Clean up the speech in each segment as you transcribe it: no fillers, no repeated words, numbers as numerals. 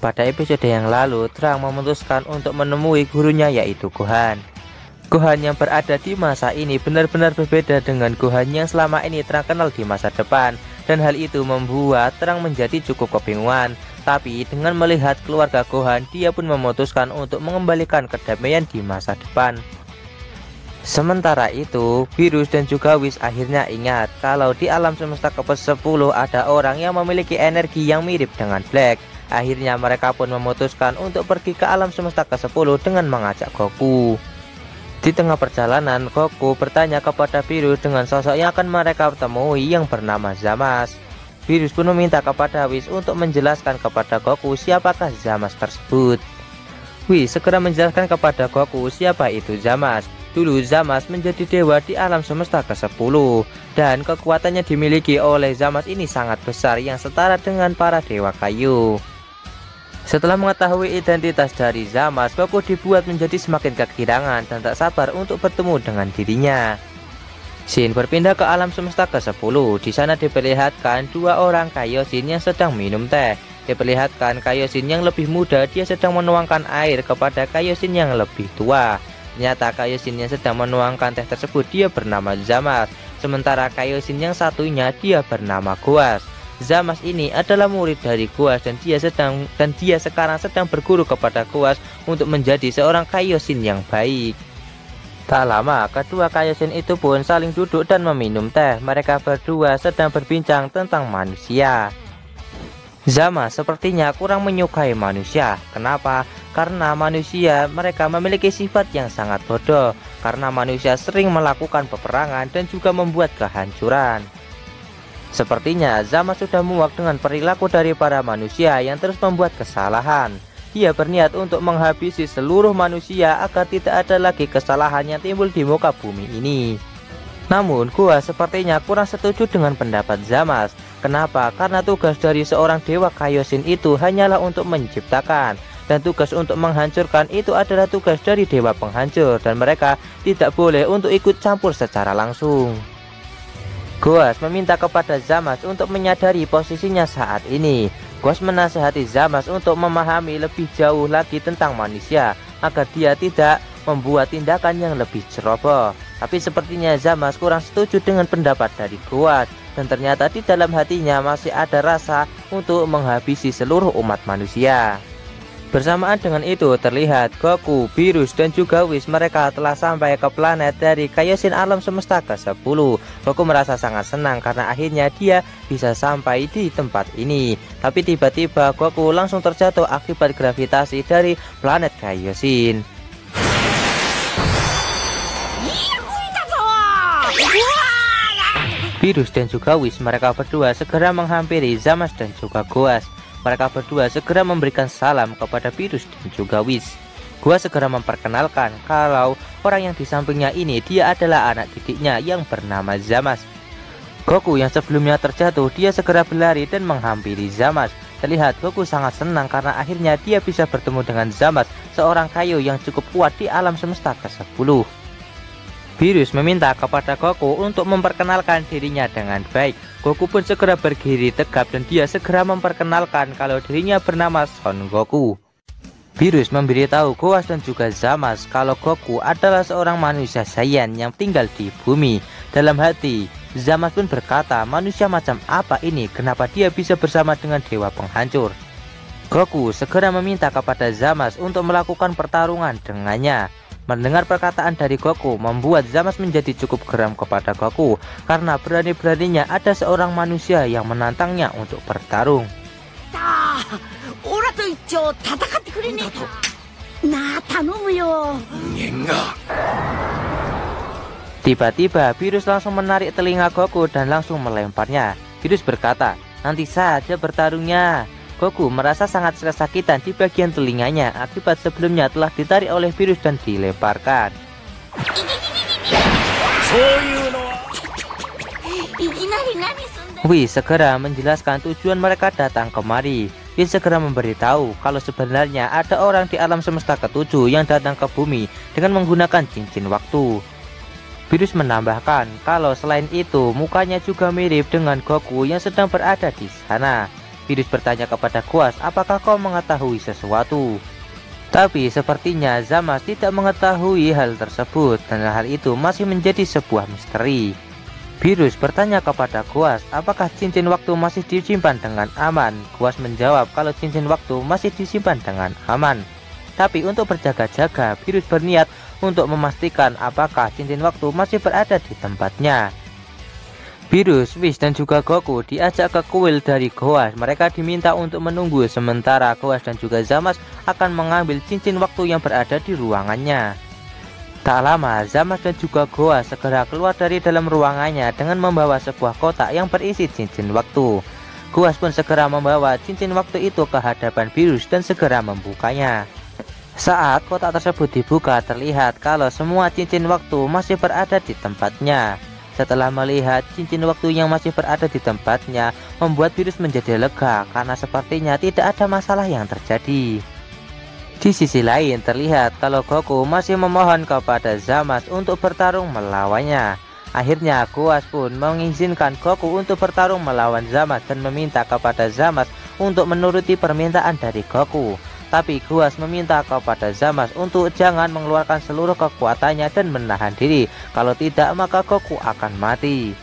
Pada episode yang lalu, Trang memutuskan untuk menemui gurunya yaitu Gohan. Gohan yang berada di masa ini benar-benar berbeda dengan Gohan yang selama ini Trang kenal di masa depan. Dan hal itu membuat Trang menjadi cukup kebingungan. Tapi dengan melihat keluarga Gohan, dia pun memutuskan untuk mengembalikan kedamaian di masa depan. Sementara itu, Beerus dan juga Whis akhirnya ingat kalau di alam semesta ke-10 ada orang yang memiliki energi yang mirip dengan Black. Akhirnya mereka pun memutuskan untuk pergi ke alam semesta ke-10 dengan mengajak Goku. Di tengah perjalanan, Goku bertanya kepada Beerus dengan sosok yang akan mereka temui yang bernama Zamasu. Beerus pun meminta kepada Whis untuk menjelaskan kepada Goku siapakah Zamasu tersebut. Whis segera menjelaskan kepada Goku siapa itu Zamasu. Dulu Zamasu menjadi dewa di alam semesta ke-10 dan kekuatannya dimiliki oleh Zamasu ini sangat besar yang setara dengan para dewa kayu. Setelah mengetahui identitas dari Zamasu, Goku dibuat menjadi semakin kegirangan dan tak sabar untuk bertemu dengan dirinya. Shin berpindah ke alam semesta ke-10. Di sana diperlihatkan dua orang Kaioshin yang sedang minum teh. Diperlihatkan Kaioshin yang lebih muda dia sedang menuangkan air kepada Kaioshin yang lebih tua. Ternyata Kaioshin yang sedang menuangkan teh tersebut dia bernama Zamasu. Sementara Kaioshin yang satunya dia bernama Goas. Zamasu ini adalah murid dari Goas dan dia sekarang sedang berguru kepada Goas untuk menjadi seorang Kaioshin yang baik. Tak lama, kedua Kaioshin itu pun saling duduk dan meminum teh. Mereka berdua sedang berbincang tentang manusia. Zamasu sepertinya kurang menyukai manusia. Kenapa? Karena manusia mereka memiliki sifat yang sangat bodoh. Karena manusia sering melakukan peperangan dan juga membuat kehancuran. Sepertinya Zamasu sudah muak dengan perilaku dari para manusia yang terus membuat kesalahan. Dia berniat untuk menghabisi seluruh manusia agar tidak ada lagi kesalahan yang timbul di muka bumi ini. Namun Goas sepertinya kurang setuju dengan pendapat Zamasu. Kenapa? Karena tugas dari seorang dewa Kaioshin itu hanyalah untuk menciptakan. Dan tugas untuk menghancurkan itu adalah tugas dari dewa penghancur. Dan mereka tidak boleh untuk ikut campur secara langsung. Goas meminta kepada Zamasu untuk menyadari posisinya saat ini. Goas menasihati Zamasu untuk memahami lebih jauh lagi tentang manusia. Agar dia tidak membuat tindakan yang lebih ceroboh. Tapi sepertinya Zamasu kurang setuju dengan pendapat dari Goas. Dan ternyata di dalam hatinya masih ada rasa untuk menghabisi seluruh umat manusia. Bersamaan dengan itu terlihat Goku, Beerus dan juga Whis mereka telah sampai ke planet dari Kaioshin alam semesta ke-10. Goku merasa sangat senang karena akhirnya dia bisa sampai di tempat ini. Tapi tiba-tiba Goku langsung terjatuh akibat gravitasi dari planet Kaioshin. Beerus dan juga Whis mereka berdua segera menghampiri Zamasu dan juga Goas. Mereka berdua segera memberikan salam kepada Beerus dan juga Whis. Goas segera memperkenalkan kalau orang yang di sampingnya ini dia adalah anak didiknya yang bernama Zamasu. Goku yang sebelumnya terjatuh dia segera berlari dan menghampiri Zamasu. Terlihat Goku sangat senang karena akhirnya dia bisa bertemu dengan Zamasu, seorang kayu yang cukup kuat di alam semesta ke-10. Beerus meminta kepada Goku untuk memperkenalkan dirinya dengan baik. Goku pun segera berdiri tegap dan dia segera memperkenalkan kalau dirinya bernama Son Goku. Beerus memberitahu Goas dan juga Zamasu kalau Goku adalah seorang manusia Saiyan yang tinggal di bumi. Dalam hati, Zamasu pun berkata, manusia macam apa ini? Kenapa dia bisa bersama dengan dewa penghancur? Goku segera meminta kepada Zamasu untuk melakukan pertarungan dengannya. Mendengar perkataan dari Goku membuat Zamasu menjadi cukup geram kepada Goku karena berani-beraninya ada seorang manusia yang menantangnya untuk bertarung. Tiba-tiba Beerus langsung menarik telinga Goku dan langsung melemparnya. Beerus berkata, nanti saja bertarungnya. Goku merasa sangat kesakitan di bagian telinganya akibat sebelumnya telah ditarik oleh Beerus dan dilemparkan. Whis segera menjelaskan tujuan mereka datang kemari. Whis segera memberitahu kalau sebenarnya ada orang di alam semesta ke-7 yang datang ke bumi dengan menggunakan cincin waktu. Beerus menambahkan kalau selain itu mukanya juga mirip dengan Goku yang sedang berada di sana. Virus bertanya kepada Quas, apakah kau mengetahui sesuatu? Tapi sepertinya Zamasu tidak mengetahui hal tersebut dan hal itu masih menjadi sebuah misteri. Virus bertanya kepada Quas, apakah cincin waktu masih disimpan dengan aman? Quas menjawab kalau cincin waktu masih disimpan dengan aman. Tapi untuk berjaga-jaga, Virus berniat untuk memastikan apakah cincin waktu masih berada di tempatnya. Virus, Whis, dan juga Goku diajak ke kuil dari Quas. Mereka diminta untuk menunggu sementara Quas dan juga Zamasu akan mengambil cincin waktu yang berada di ruangannya. Tak lama, Zamasu dan juga Quas segera keluar dari dalam ruangannya dengan membawa sebuah kotak yang berisi cincin waktu. Quas pun segera membawa cincin waktu itu ke hadapan Virus dan segera membukanya. Saat kotak tersebut dibuka, terlihat kalau semua cincin waktu masih berada di tempatnya. Setelah melihat cincin waktu yang masih berada di tempatnya, membuat Virus menjadi lega karena sepertinya tidak ada masalah yang terjadi. Di sisi lain, terlihat kalau Goku masih memohon kepada Zamasu untuk bertarung melawannya. Akhirnya Quas pun mengizinkan Goku untuk bertarung melawan Zamasu dan meminta kepada Zamasu untuk menuruti permintaan dari Goku. Tapi Quas meminta kepada Zamasu untuk jangan mengeluarkan seluruh kekuatannya dan menahan diri. Kalau tidak, maka Goku akan mati.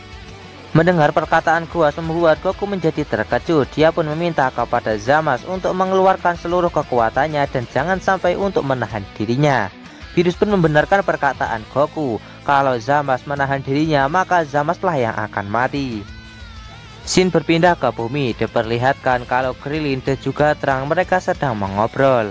Mendengar perkataan Quas membuat Goku menjadi terkejut. Dia pun meminta kepada Zamasu untuk mengeluarkan seluruh kekuatannya dan jangan sampai untuk menahan dirinya. Virus pun membenarkan perkataan Goku. Kalau Zamasu menahan dirinya, maka Zamasu lah yang akan mati. Scene berpindah ke bumi, diperlihatkan kalau Krillin dan juga Trunks mereka sedang mengobrol.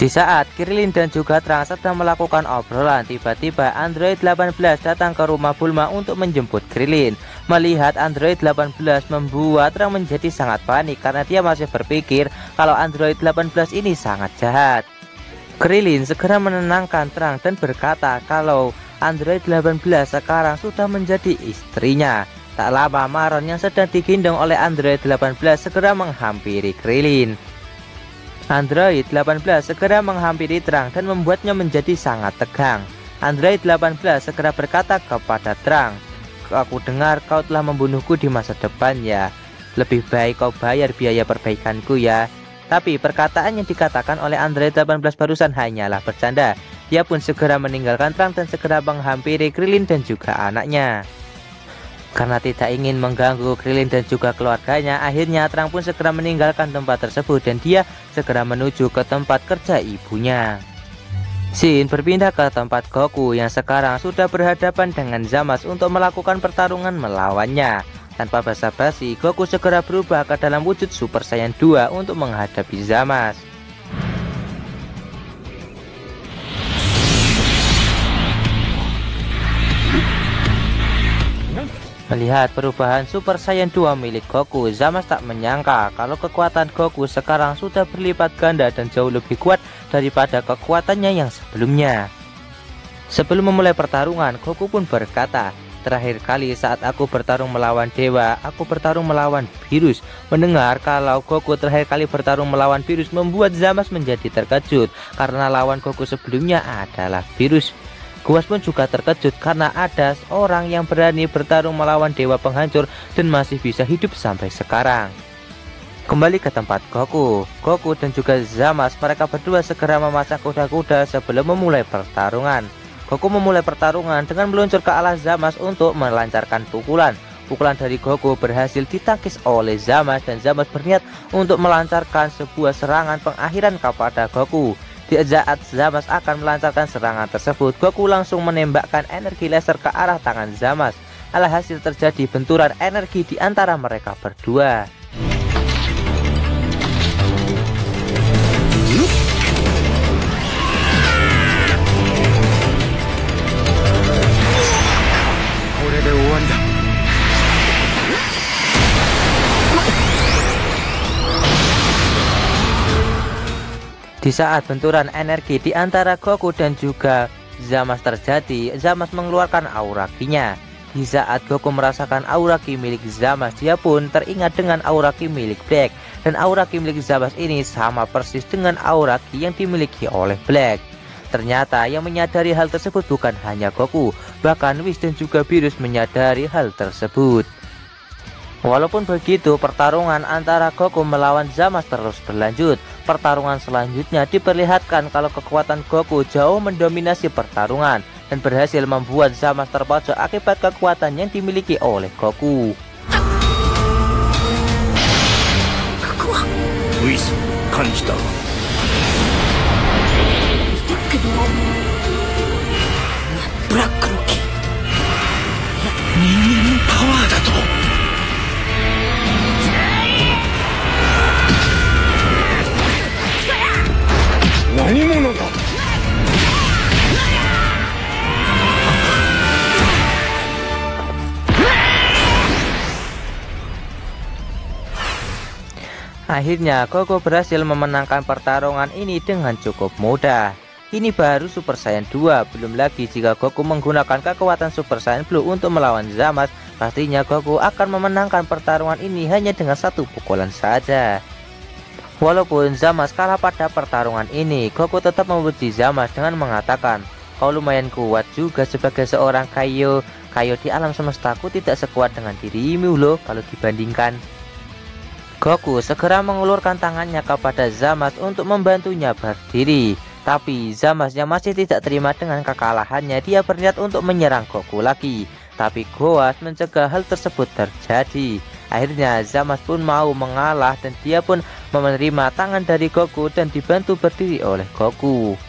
Di saat Krillin dan juga Trunks sedang melakukan obrolan, tiba-tiba Android 18 datang ke rumah Bulma untuk menjemput Krillin. Melihat Android 18 membuat Trunks menjadi sangat panik karena dia masih berpikir kalau Android 18 ini sangat jahat. Krillin segera menenangkan Trunks dan berkata kalau Android 18 sekarang sudah menjadi istrinya. Tak lama Maron yang sedang digendong oleh Android 18 segera menghampiri Krillin. Android 18 segera menghampiri Trunks dan membuatnya menjadi sangat tegang. Android 18 segera berkata kepada Trunks, aku dengar kau telah membunuhku di masa depan ya. Lebih baik kau bayar biaya perbaikanku ya. Tapi perkataan yang dikatakan oleh Android 18 barusan hanyalah bercanda. Dia pun segera meninggalkan Trunks dan segera menghampiri Krillin dan juga anaknya. Karena tidak ingin mengganggu Krillin dan juga keluarganya, akhirnya Trunks pun segera meninggalkan tempat tersebut dan dia segera menuju ke tempat kerja ibunya. Scene berpindah ke tempat Goku yang sekarang sudah berhadapan dengan Zamasu untuk melakukan pertarungan melawannya. Tanpa basa-basi, Goku segera berubah ke dalam wujud Super Saiyan 2 untuk menghadapi Zamasu. Melihat perubahan Super Saiyan 2 milik Goku, Zamasu tak menyangka kalau kekuatan Goku sekarang sudah berlipat ganda dan jauh lebih kuat daripada kekuatannya yang sebelumnya. Sebelum memulai pertarungan, Goku pun berkata, terakhir kali saat aku bertarung melawan dewa, aku bertarung melawan virus. Mendengar kalau Goku terakhir kali bertarung melawan virus membuat Zamasu menjadi terkejut karena lawan Goku sebelumnya adalah virus. Quas pun juga terkejut karena ada orang yang berani bertarung melawan dewa penghancur dan masih bisa hidup sampai sekarang. Kembali ke tempat Goku dan juga Zamasu, mereka berdua segera memasang kuda-kuda sebelum memulai pertarungan. Goku memulai pertarungan dengan meluncur ke arah Zamasu untuk melancarkan pukulan. Pukulan dari Goku berhasil ditangkis oleh Zamasu dan Zamasu berniat untuk melancarkan sebuah serangan pengakhiran kepada Goku. Di saat Zamasu akan melancarkan serangan tersebut, Goku langsung menembakkan energi laser ke arah tangan Zamasu. Alhasil terjadi benturan energi di antara mereka berdua. Di saat benturan energi di antara Goku dan juga Zamasu terjadi, Zamasu mengeluarkan aura ki-nya. Di saat Goku merasakan aura ki milik Zamasu, dia pun teringat dengan aura ki milik Black. Dan aura ki milik Zamasu ini sama persis dengan aura ki yang dimiliki oleh Black. Ternyata yang menyadari hal tersebut bukan hanya Goku, bahkan Whis dan juga Virus menyadari hal tersebut. Walaupun begitu, pertarungan antara Goku melawan Zamasu terus berlanjut. Pertarungan selanjutnya diperlihatkan kalau kekuatan Goku jauh mendominasi pertarungan dan berhasil membuat Zamasu terpojok akibat kekuatan yang dimiliki oleh Goku. Akhirnya Goku berhasil memenangkan pertarungan ini dengan cukup mudah. Ini baru Super Saiyan 2, belum lagi jika Goku menggunakan kekuatan Super Saiyan Blue untuk melawan Zamasu, pastinya Goku akan memenangkan pertarungan ini hanya dengan satu pukulan saja. Walaupun Zamasu kalah pada pertarungan ini, Goku tetap memuji Zamasu dengan mengatakan, "Kau lumayan kuat juga sebagai seorang Kaio. Kaio di alam semestaku tidak sekuat dengan dirimu loh kalau dibandingkan." Goku segera mengulurkan tangannya kepada Zamasu untuk membantunya berdiri. Tapi Zamasu yang masih tidak terima dengan kekalahannya, dia berniat untuk menyerang Goku lagi. Tapi Goas mencegah hal tersebut terjadi. Akhirnya Zamasu pun mau mengalah dan dia pun menerima tangan dari Goku dan dibantu berdiri oleh Goku.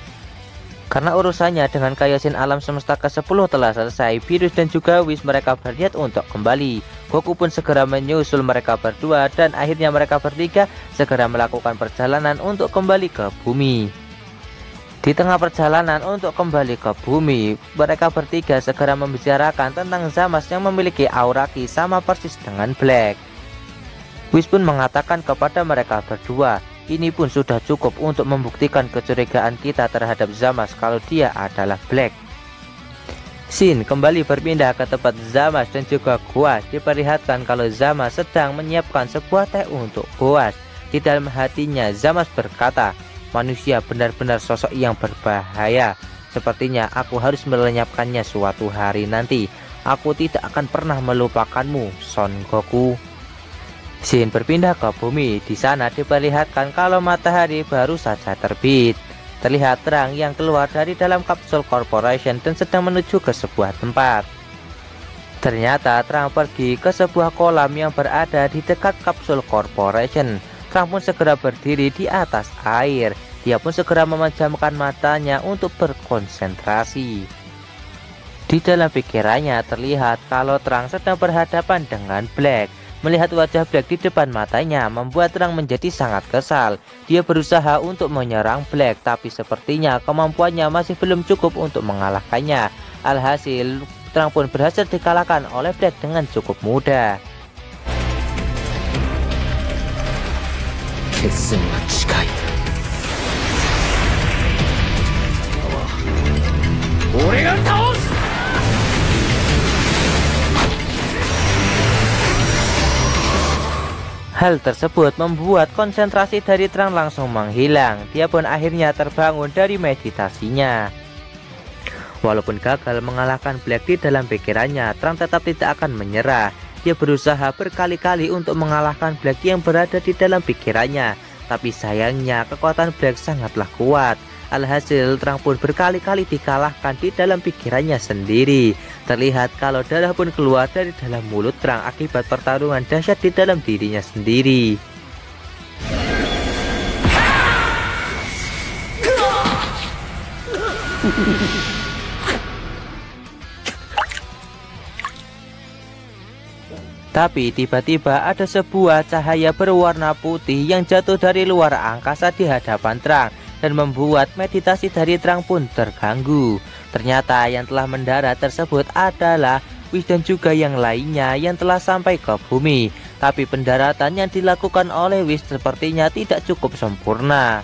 Karena urusannya dengan Kaioshin alam semesta ke-10 telah selesai, Virus dan juga Whis mereka berniat untuk kembali. Goku pun segera menyusul mereka berdua dan akhirnya mereka bertiga segera melakukan perjalanan untuk kembali ke bumi. Di tengah perjalanan untuk kembali ke bumi, mereka bertiga segera membicarakan tentang Zamasu yang memiliki aura ki sama persis dengan Black. Whis pun mengatakan kepada mereka berdua, ini pun sudah cukup untuk membuktikan kecurigaan kita terhadap Zamasu kalau dia adalah Black. Scene kembali berpindah ke tempat Zamasu dan juga Goas. Diperlihatkan kalau Zamasu sedang menyiapkan sebuah teh untuk Goas. Di dalam hatinya Zamasu berkata, manusia benar-benar sosok yang berbahaya. Sepertinya aku harus melenyapkannya suatu hari nanti. Aku tidak akan pernah melupakanmu, Son Goku. Scene berpindah ke bumi. Di sana diperlihatkan kalau matahari baru saja terbit. Terlihat terang yang keluar dari dalam kapsul Corporation dan sedang menuju ke sebuah tempat. Ternyata terang pergi ke sebuah kolam yang berada di dekat kapsul Corporation. Terang pun segera berdiri di atas air. Dia pun segera memejamkan matanya untuk berkonsentrasi. Di dalam pikirannya terlihat kalau terang sedang berhadapan dengan Black. Melihat wajah Black di depan matanya membuat terang menjadi sangat kesal. Dia berusaha untuk menyerang Black, tapi sepertinya kemampuannya masih belum cukup untuk mengalahkannya. Alhasil, terang pun berhasil dikalahkan oleh Black dengan cukup mudah. Hal tersebut membuat konsentrasi dari terang langsung menghilang. Dia pun akhirnya terbangun dari meditasinya. Walaupun gagal mengalahkan Black di dalam pikirannya, terang tetap tidak akan menyerah. Dia berusaha berkali-kali untuk mengalahkan Black yang berada di dalam pikirannya. Tapi sayangnya kekuatan Black sangatlah kuat. Alhasil terang pun berkali-kali dikalahkan di dalam pikirannya sendiri. Terlihat kalau darah pun keluar dari dalam mulut terang akibat pertarungan dahsyat di dalam dirinya sendiri. Tapi tiba-tiba ada sebuah cahaya berwarna putih yang jatuh dari luar angkasa di hadapan terang dan membuat meditasi dari terang pun terganggu. Ternyata yang telah mendarat tersebut adalah Whis dan juga yang lainnya yang telah sampai ke bumi. Tapi pendaratan yang dilakukan oleh Whis sepertinya tidak cukup sempurna.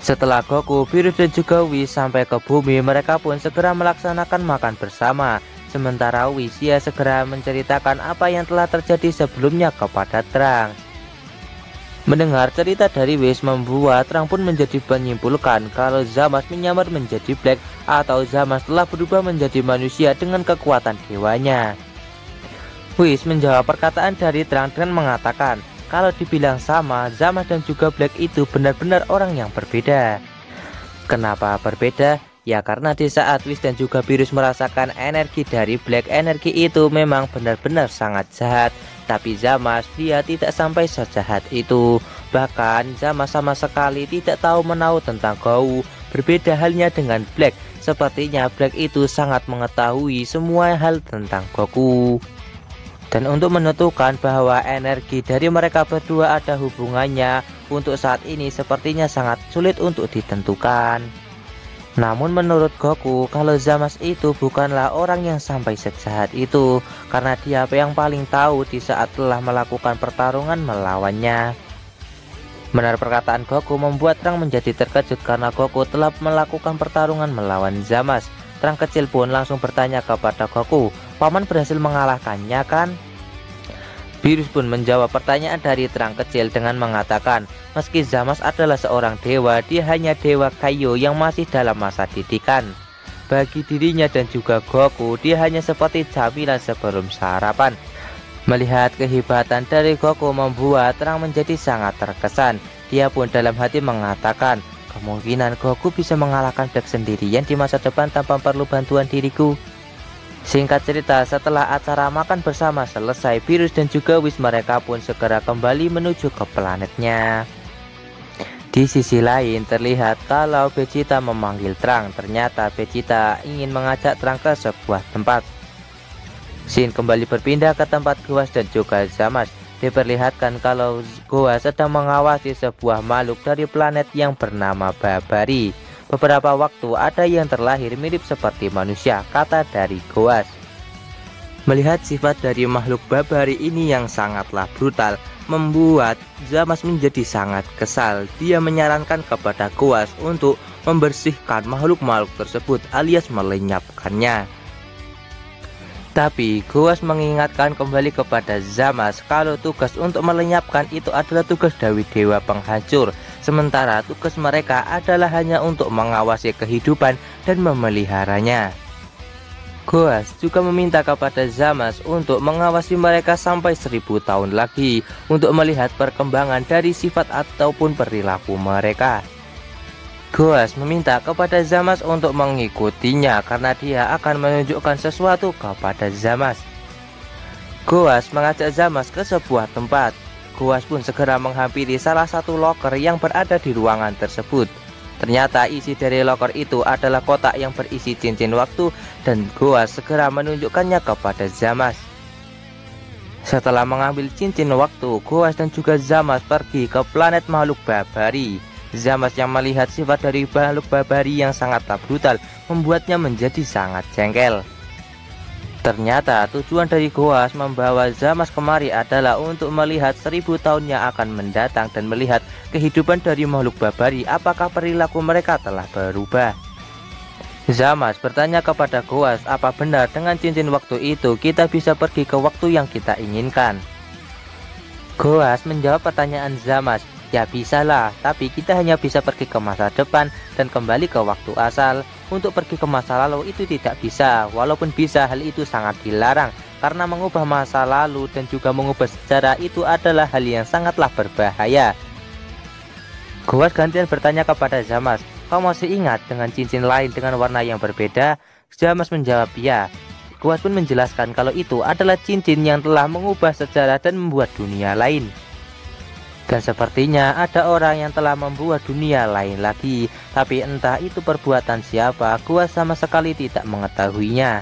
Setelah Goku, Virus dan juga Whis sampai ke bumi, mereka pun segera melaksanakan makan bersama. Sementara Whis ya segera menceritakan apa yang telah terjadi sebelumnya kepada terang. Mendengar cerita dari Whis membuat terang pun menjadi menyimpulkan kalau Zamasu menyamar menjadi Black atau Zamasu telah berubah menjadi manusia dengan kekuatan dewanya. Whis menjawab perkataan dari Trang dengan mengatakan kalau dibilang sama, Zamasu dan juga Black itu benar-benar orang yang berbeda. Kenapa berbeda? Ya karena di saat Whis dan juga Beerus merasakan energi dari Black, energi itu memang benar-benar sangat jahat. Tapi Zamasu dia tidak sampai sejahat itu. Bahkan Zamasu sama sekali tidak tahu menahu tentang Gou. Berbeda halnya dengan Black. Sepertinya Black itu sangat mengetahui semua hal tentang Goku. Dan untuk menentukan bahwa energi dari mereka berdua ada hubungannya, untuk saat ini sepertinya sangat sulit untuk ditentukan. Namun menurut Goku, kalau Zamasu itu bukanlah orang yang sampai sejahat itu, karena dia yang paling tahu di saat telah melakukan pertarungan melawannya. Benar perkataan Goku membuat Trang menjadi terkejut karena Goku telah melakukan pertarungan melawan Zamasu. Trang kecil pun langsung bertanya kepada Goku, paman berhasil mengalahkannya kan? Beerus pun menjawab pertanyaan dari Trang kecil dengan mengatakan, meski Zamasu adalah seorang dewa, dia hanya dewa Kaio yang masih dalam masa didikan. Bagi dirinya dan juga Goku, dia hanya seperti camilan sebelum sarapan. Melihat kehebatan dari Goku membuat Trang menjadi sangat terkesan. Dia pun dalam hati mengatakan, kemungkinan Goku bisa mengalahkan Black sendirian di masa depan tanpa perlu bantuan diriku. Singkat cerita, setelah acara makan bersama selesai, Beerus dan juga Whis mereka pun segera kembali menuju ke planetnya. Di sisi lain terlihat kalau Vegeta memanggil Trang. Ternyata Vegeta ingin mengajak Trang ke sebuah tempat. Scene kembali berpindah ke tempat Goas dan juga Zamasu. Diperlihatkan kalau Goas sedang mengawasi sebuah makhluk dari planet yang bernama Babari. Beberapa waktu ada yang terlahir mirip seperti manusia, kata dari Goas. Melihat sifat dari makhluk Babari ini yang sangatlah brutal, membuat Zamasu menjadi sangat kesal. Dia menyarankan kepada Goas untuk membersihkan makhluk-makhluk tersebut alias melenyapkannya. Tapi Goas mengingatkan kembali kepada Zamasu kalau tugas untuk melenyapkan itu adalah tugas dari Dewa Penghancur. Sementara tugas mereka adalah hanya untuk mengawasi kehidupan dan memeliharanya. Goas juga meminta kepada Zamasu untuk mengawasi mereka sampai 1000 tahun lagi untuk melihat perkembangan dari sifat ataupun perilaku mereka. Goas meminta kepada Zamasu untuk mengikutinya karena dia akan menunjukkan sesuatu kepada Zamasu. Goas mengajak Zamasu ke sebuah tempat. Goas pun segera menghampiri salah satu loker yang berada di ruangan tersebut. Ternyata isi dari loker itu adalah kotak yang berisi cincin waktu dan Goas segera menunjukkannya kepada Zamasu. Setelah mengambil cincin waktu, Goas dan juga Zamasu pergi ke planet makhluk Babari. Zamasu yang melihat sifat dari makhluk Babari yang sangatlah brutal membuatnya menjadi sangat jengkel. Ternyata tujuan dari Goas membawa Zamasu kemari adalah untuk melihat 1000 tahun yang akan mendatang dan melihat kehidupan dari makhluk Babari, apakah perilaku mereka telah berubah. Zamasu bertanya kepada Goas, apa benar dengan cincin waktu itu kita bisa pergi ke waktu yang kita inginkan? Goas menjawab pertanyaan Zamasu, ya bisalah, tapi kita hanya bisa pergi ke masa depan dan kembali ke waktu asal. Untuk pergi ke masa lalu itu tidak bisa, walaupun bisa hal itu sangat dilarang karena mengubah masa lalu dan juga mengubah sejarah itu adalah hal yang sangatlah berbahaya. Goas gantian bertanya kepada Zamasu, kau masih ingat dengan cincin lain dengan warna yang berbeda? Zamasu menjawab ya. Goas pun menjelaskan kalau itu adalah cincin yang telah mengubah sejarah dan membuat dunia lain. Dan sepertinya ada orang yang telah membuat dunia lain lagi, tapi entah itu perbuatan siapa, Goas sama sekali tidak mengetahuinya.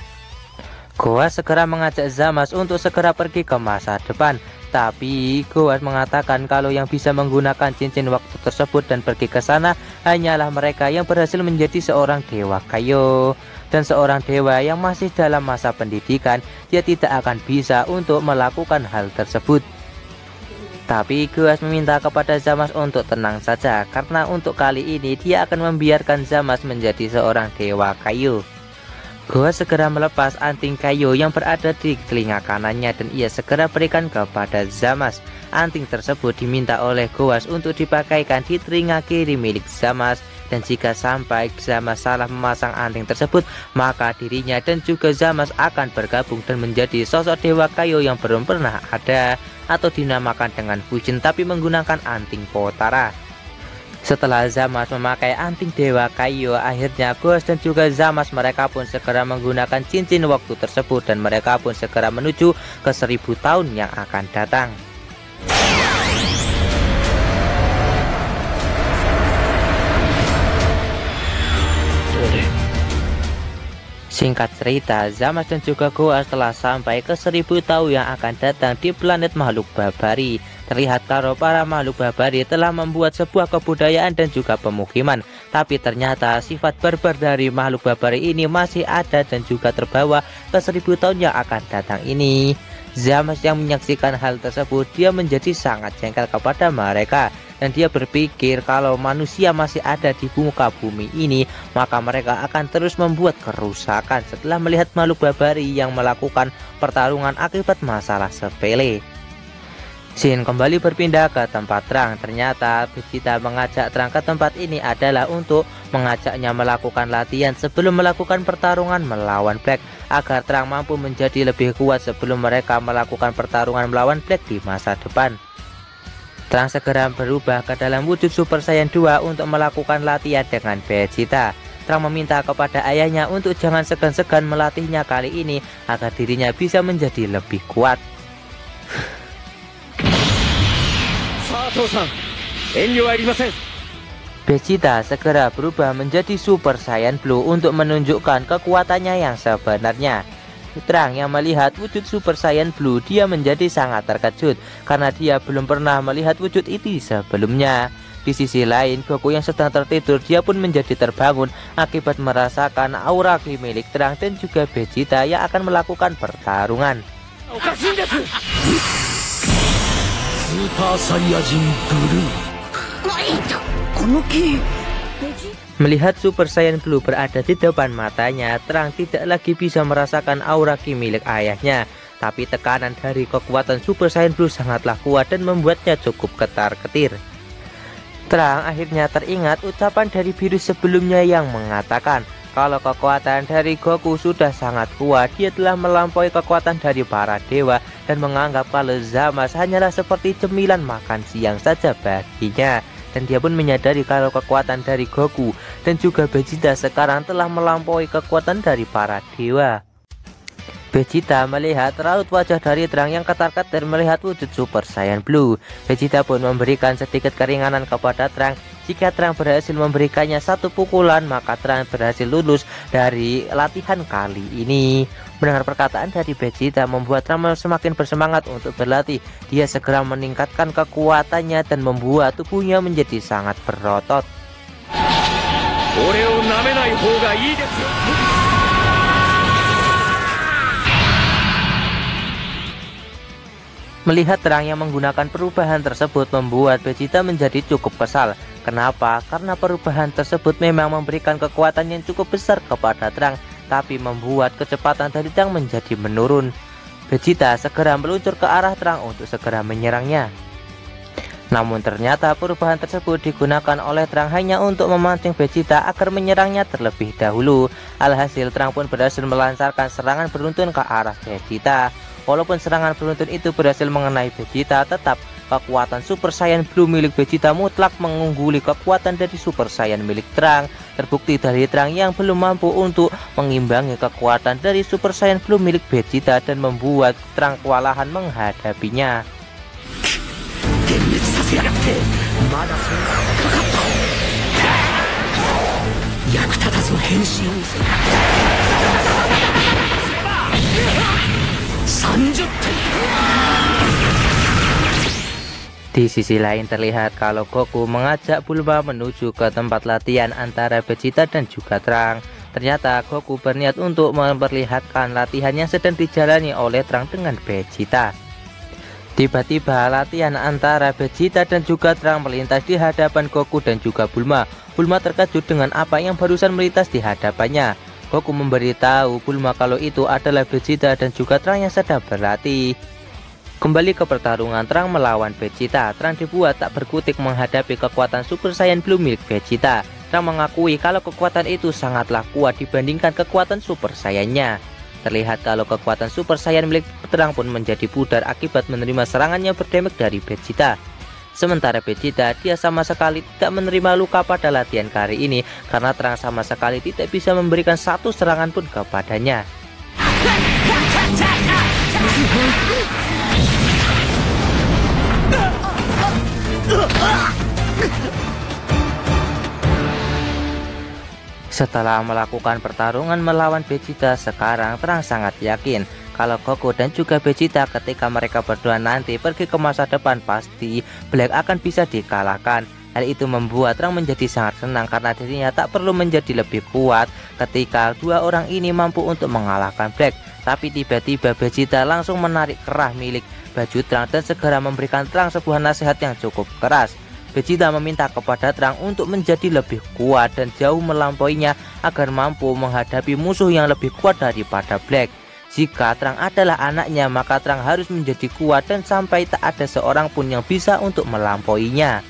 Goas segera mengajak Zamasu untuk segera pergi ke masa depan, tapi Goas mengatakan kalau yang bisa menggunakan cincin waktu tersebut dan pergi ke sana hanyalah mereka yang berhasil menjadi seorang dewa Kaio. Dan seorang dewa yang masih dalam masa pendidikan, dia tidak akan bisa untuk melakukan hal tersebut. Tapi Goas meminta kepada Zamasu untuk tenang saja karena untuk kali ini dia akan membiarkan Zamasu menjadi seorang dewa Kaio. Goas segera melepas anting Kaio yang berada di telinga kanannya dan ia segera berikan kepada Zamasu. Anting tersebut diminta oleh Goas untuk dipakaikan di telinga kiri milik Zamasu Dan jika sampai Zamasu salah memasang anting tersebut, maka dirinya dan juga Zamasu akan bergabung dan menjadi sosok Dewa Kaio yang belum pernah ada, atau dinamakan dengan Fujin tapi menggunakan anting Potara. Setelah Zamasu memakai anting Dewa Kaio, akhirnya Goas dan juga Zamasu mereka pun segera menggunakan cincin waktu tersebut, dan mereka pun segera menuju ke 1000 tahun yang akan datang. Singkat cerita, Zamasu dan juga Goas telah sampai ke 1000 tahun yang akan datang di planet makhluk Babari. Terlihat kalau para makhluk Babari telah membuat sebuah kebudayaan dan juga pemukiman, tapi ternyata sifat barbar dari makhluk Babari ini masih ada dan juga terbawa ke 1000 tahun yang akan datang ini. Zamasu yang menyaksikan hal tersebut, dia menjadi sangat jengkel kepada mereka, dan dia berpikir kalau manusia masih ada di muka bumi ini, maka mereka akan terus membuat kerusakan setelah melihat makhluk Babari yang melakukan pertarungan akibat masalah sepele. Shin kembali berpindah ke tempat Trunks. Ternyata Vegeta mengajak Trunks ke tempat ini adalah untuk mengajaknya melakukan latihan sebelum melakukan pertarungan melawan Black, agar Trunks mampu menjadi lebih kuat sebelum mereka melakukan pertarungan melawan Black di masa depan. Trunks segera berubah ke dalam wujud Super Saiyan 2 untuk melakukan latihan dengan Vegeta. Trunks meminta kepada ayahnya untuk jangan segan-segan melatihnya kali ini agar dirinya bisa menjadi lebih kuat. Vegeta segera berubah menjadi Super Saiyan Blue untuk menunjukkan kekuatannya yang sebenarnya. Trunks yang melihat wujud Super Saiyan Blue, dia menjadi sangat terkejut karena dia belum pernah melihat wujud itu sebelumnya. Di sisi lain, Goku yang sedang tertidur, dia pun menjadi terbangun akibat merasakan aura ki milik Trunks dan juga Vegeta yang akan melakukan pertarungan. Super Saiyajin Blue. Melihat Super Saiyan Blue berada di depan matanya, Trunks tidak lagi bisa merasakan aura ki milik ayahnya, tapi tekanan dari kekuatan Super Saiyan Blue sangatlah kuat dan membuatnya cukup ketar-ketir. Trunks akhirnya teringat ucapan dari Beerus sebelumnya yang mengatakan kalau kekuatan dari Goku sudah sangat kuat, dia telah melampaui kekuatan dari para dewa dan menganggap kalau Zamasu hanyalah seperti cemilan makan siang saja baginya. Dan dia pun menyadari kalau kekuatan dari Goku dan juga Vegeta sekarang telah melampaui kekuatan dari para dewa. Vegeta melihat raut wajah dari Trunks yang ketar-ketir melihat wujud Super Saiyan Blue. Vegeta pun memberikan sedikit keringanan kepada Trunks. Jika Trunks berhasil memberikannya satu pukulan, maka Trunks berhasil lulus dari latihan kali ini. Mendengar perkataan dari Vegeta membuat Trunks semakin bersemangat untuk berlatih. Dia segera meningkatkan kekuatannya dan membuat tubuhnya menjadi sangat berotot. Melihat Trunks yang menggunakan perubahan tersebut membuat Vegeta menjadi cukup kesal. Kenapa? Karena perubahan tersebut memang memberikan kekuatan yang cukup besar kepada Trunks, tapi membuat kecepatan dari Trunks menjadi menurun. Vegeta segera meluncur ke arah Trunks untuk segera menyerangnya. Namun ternyata perubahan tersebut digunakan oleh Trunks hanya untuk memancing Vegeta agar menyerangnya terlebih dahulu. Alhasil Trunks pun berhasil melancarkan serangan beruntun ke arah Vegeta. Walaupun serangan beruntun itu berhasil mengenai Vegeta, tetap kekuatan Super Saiyan Blue milik Vegeta mutlak mengungguli kekuatan dari Super Saiyan milik Trunks. Terbukti dari Trunks yang belum mampu untuk mengimbangi kekuatan dari Super Saiyan Blue milik Vegeta dan membuat Trunks kewalahan menghadapinya. Di sisi lain terlihat kalau Goku mengajak Bulma menuju ke tempat latihan antara Vegeta dan juga Trunks. Ternyata Goku berniat untuk memperlihatkan latihan yang sedang dijalani oleh Trunks dengan Vegeta. Tiba-tiba latihan antara Vegeta dan juga Trunks melintas di hadapan Goku dan juga Bulma. Bulma terkejut dengan apa yang barusan melintas di hadapannya. Goku memberitahu Bulma kalau itu adalah Vegeta dan juga Trunks yang sedang berlatih. Kembali ke pertarungan Trunks melawan Vegeta. Trunks dibuat tak berkutik menghadapi kekuatan Super Saiyan Blue milik Vegeta. Trunks mengakui kalau kekuatan itu sangatlah kuat dibandingkan kekuatan Super Saiyan-nya. Terlihat kalau kekuatan Super Saiyan milik Trunks pun menjadi pudar akibat menerima serangannya berdamage dari Vegeta. Sementara Vegeta, dia sama sekali tidak menerima luka pada latihan kali ini karena Trunks sama sekali tidak bisa memberikan satu serangan pun kepadanya. Setelah melakukan pertarungan melawan Vegeta, sekarang Trunks sangat yakin kalau Goku dan juga Vegeta ketika mereka berdua nanti pergi ke masa depan pasti Black akan bisa dikalahkan. Hal itu membuat Trunks menjadi sangat senang karena dirinya tak perlu menjadi lebih kuat ketika dua orang ini mampu untuk mengalahkan Black. Tapi tiba-tiba Vegeta langsung menarik kerah milik baju Trunks dan segera memberikan Trunks sebuah nasihat yang cukup keras. Vegeta meminta kepada Trunks untuk menjadi lebih kuat dan jauh melampauinya agar mampu menghadapi musuh yang lebih kuat daripada Black. Jika Trunks adalah anaknya, maka Trunks harus menjadi kuat dan sampai tak ada seorang pun yang bisa untuk melampauinya.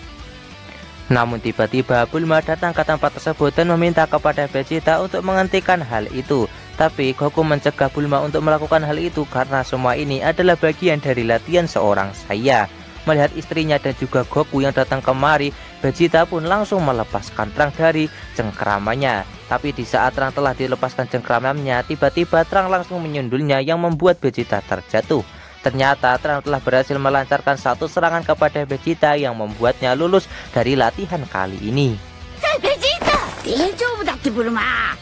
Namun tiba-tiba Bulma datang ke tempat tersebut dan meminta kepada Vegeta untuk menghentikan hal itu. Tapi Goku mencegah Bulma untuk melakukan hal itu karena semua ini adalah bagian dari latihan seorang saya. Melihat istrinya dan juga Goku yang datang kemari, Vegeta pun langsung melepaskan Trunks dari cengkeramannya. Tapi di saat Trunks telah dilepaskan cengkeramannya, tiba-tiba Trunks langsung menyundulnya yang membuat Vegeta terjatuh. Ternyata Trunks telah berhasil melancarkan satu serangan kepada Vegeta yang membuatnya lulus dari latihan kali ini. Vegeta, Bulma.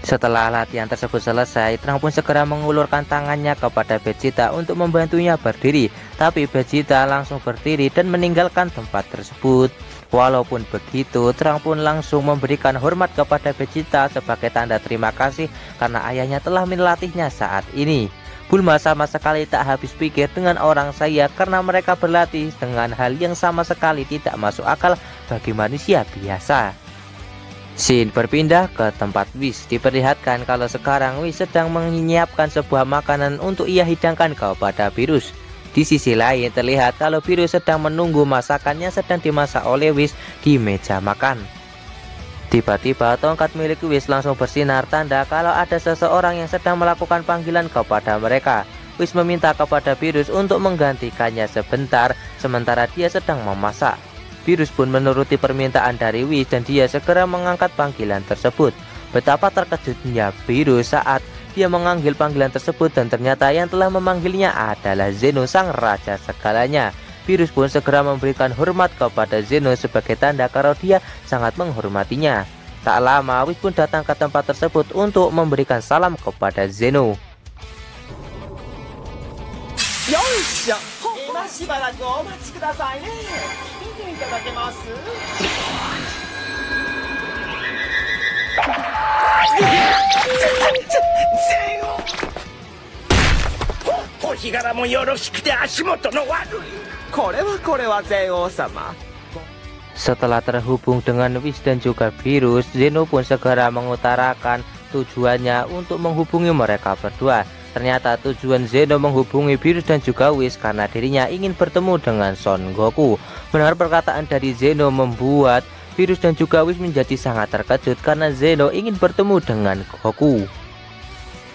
Setelah latihan tersebut selesai, Trunks pun segera mengulurkan tangannya kepada Vegeta untuk membantunya berdiri. Tapi Vegeta langsung berdiri dan meninggalkan tempat tersebut. Walaupun begitu, Trunks pun langsung memberikan hormat kepada Vegeta sebagai tanda terima kasih karena ayahnya telah melatihnya saat ini. Bulma sama sekali tak habis pikir dengan orang saya karena mereka berlatih dengan hal yang sama sekali tidak masuk akal bagi manusia biasa. Scene berpindah ke tempat Whis. Diperlihatkan kalau sekarang Whis sedang menyiapkan sebuah makanan untuk ia hidangkan kepada Beerus. Di sisi lain terlihat kalau Beerus sedang menunggu masakannya sedang dimasak oleh Whis di meja makan. Tiba-tiba tongkat milik Whis langsung bersinar tanda kalau ada seseorang yang sedang melakukan panggilan kepada mereka. Whis meminta kepada Beerus untuk menggantikannya sebentar sementara dia sedang memasak. Beerus pun menuruti permintaan dari Whis dan dia segera mengangkat panggilan tersebut. Betapa terkejutnya Beerus saat dia mengambil panggilan tersebut dan ternyata yang telah memanggilnya adalah Zeno, sang raja segalanya. Beerus pun segera memberikan hormat kepada Zeno sebagai tanda kalau dia sangat menghormatinya. Tak lama Whis pun datang ke tempat tersebut untuk memberikan salam kepada Zeno. Setelah terhubung dengan Whis dan juga Beerus, Zeno pun segera mengutarakan tujuannya untuk menghubungi mereka berdua. Ternyata tujuan Zeno menghubungi Beerus dan juga Whis karena dirinya ingin bertemu dengan Son Goku. Mendengar perkataan dari Zeno membuat Beerus dan juga Whis menjadi sangat terkejut karena Zeno ingin bertemu dengan Goku.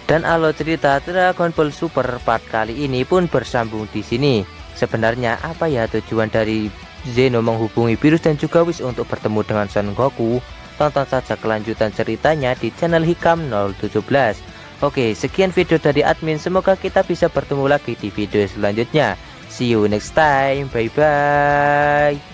Dan alur cerita Dragon Ball Super part kali ini pun bersambung di sini. Sebenarnya apa ya tujuan dari Zeno menghubungi Beerus dan juga Whis untuk bertemu dengan Son Goku? Tonton saja kelanjutan ceritanya di channel Hikam 017. Oke, sekian video dari admin. Semoga kita bisa bertemu lagi di video selanjutnya. See you next time. Bye bye.